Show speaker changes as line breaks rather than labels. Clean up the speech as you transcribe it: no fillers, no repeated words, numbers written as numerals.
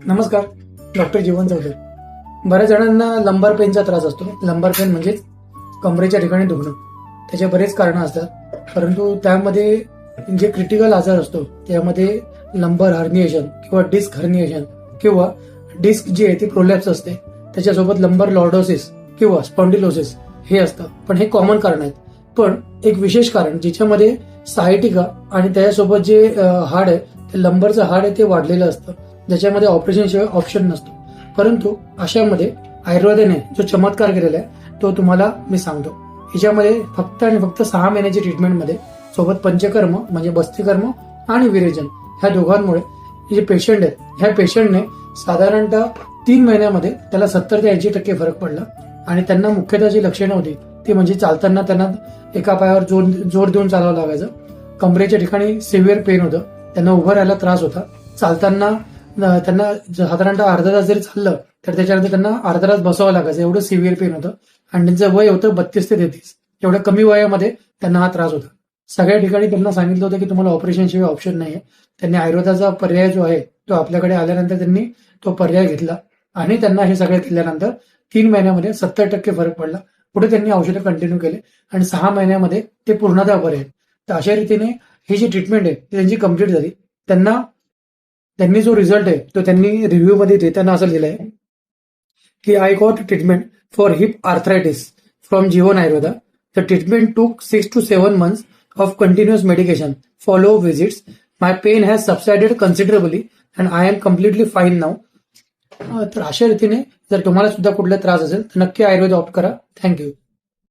नमस्कार, डॉक्टर जीवन चौधरी. बऱ्याच जणांना लंबार पेनचा त्रास असतो. लंबार पेन म्हणजेच कमरेच्या ठिकाणी दुखणं. त्याचे बरेच कारणं असतात, परंतु त्यामध्ये जे क्रिटिकल आजार असतो त्यामध्ये लंबर हर्निएशन किंवा डिस्क हर्निएशन किंवा डिस्क जी आहे ती प्रोलॅप्स असते. त्याच्यासोबत लंबर लॉर्डोसिस किंवा स्पॉन्डिलोसिस हे असतं. पण हे कॉमन कारण आहेत. पण एक विशेष कारण ज्याच्यामध्ये सायटिका आणि त्याच्यासोबत जे हाड आहे ते लंबरचं हाड आहे ते वाढलेलं असतं, ज्याच्यामध्ये ऑपरेशन शिवाय ऑप्शन नसतो. परंतु अशामध्ये आयुर्वेदाने जो चमत्कार केलेला आहे तो तुम्हाला मी सांगतो. याच्यामध्ये फक्त आणि फक्त 6 महिन्याची ट्रीटमेंटमध्ये सोबत पंचकर्म म्हणजे बस्तीकर्म आणि विरेचन ह्या दोघांमुळे जे पेशंट आहेत ह्या पेशंटने साधारणतः 3 महिन्यामध्ये त्याला 70 ते 80% फरक पडला. आणि त्यांना मुख्यतः जी लक्षणं होती ती म्हणजे चालताना त्यांना एका पायावर जोर देऊन चालावं लागायचं, कमरेच्या ठिकाणी सिव्हिअर पेन होतं, त्यांना उभं राहायला त्रास होता, चालताना त्यांना साधारणतः अर्धा तास जरी चाललं तर त्याच्यानंतर त्यांना अर्धा तास बसावं लागायचं, एवढं सिव्हिअर पेन होतं. आणि त्यांचं वय होतं 32 ते 33. एवढ्या कमी वयामध्ये त्यांना हा त्रास होता. सगळ्या ठिकाणी त्यांना सांगितलं होतं की तुम्हाला ऑपरेशन शिवाय ऑप्शन नाहीये. त्यांनी आयुर्वेदाचा पर्याय जो आहे तो आपल्याकडे आल्यानंतर त्यांनी तो पर्याय घेतला आणि त्यांना हे सगळं केल्यानंतर 3 महिन्यामध्ये 70% फरक पडला. पुढे त्यांनी औषधं कंटिन्यू केले आणि 6 महिन्यामध्ये ते पूर्णतः बरे आहेत. तर अशा रीतीने ही जी ट्रीटमेंट आहे ती त्यांची कम्प्लीट झाली. त्यांनी जो रिझल्ट आहे तो त्यांनी रिव्ह्यू मध्ये देताना असं लिहिलंय की I got treatment for heap arthritis from Jeevan Ayurveda. The treatment टूक 6 to 7 months of continuous medication, follow visits. My pain has subsided considerably and I am completely fine now. तर अशा रीतीने जर तुम्हाला सुद्धा कुठला त्रास असेल तर नक्की आयुर्वेद ऑप्ट करा. थँक्यू.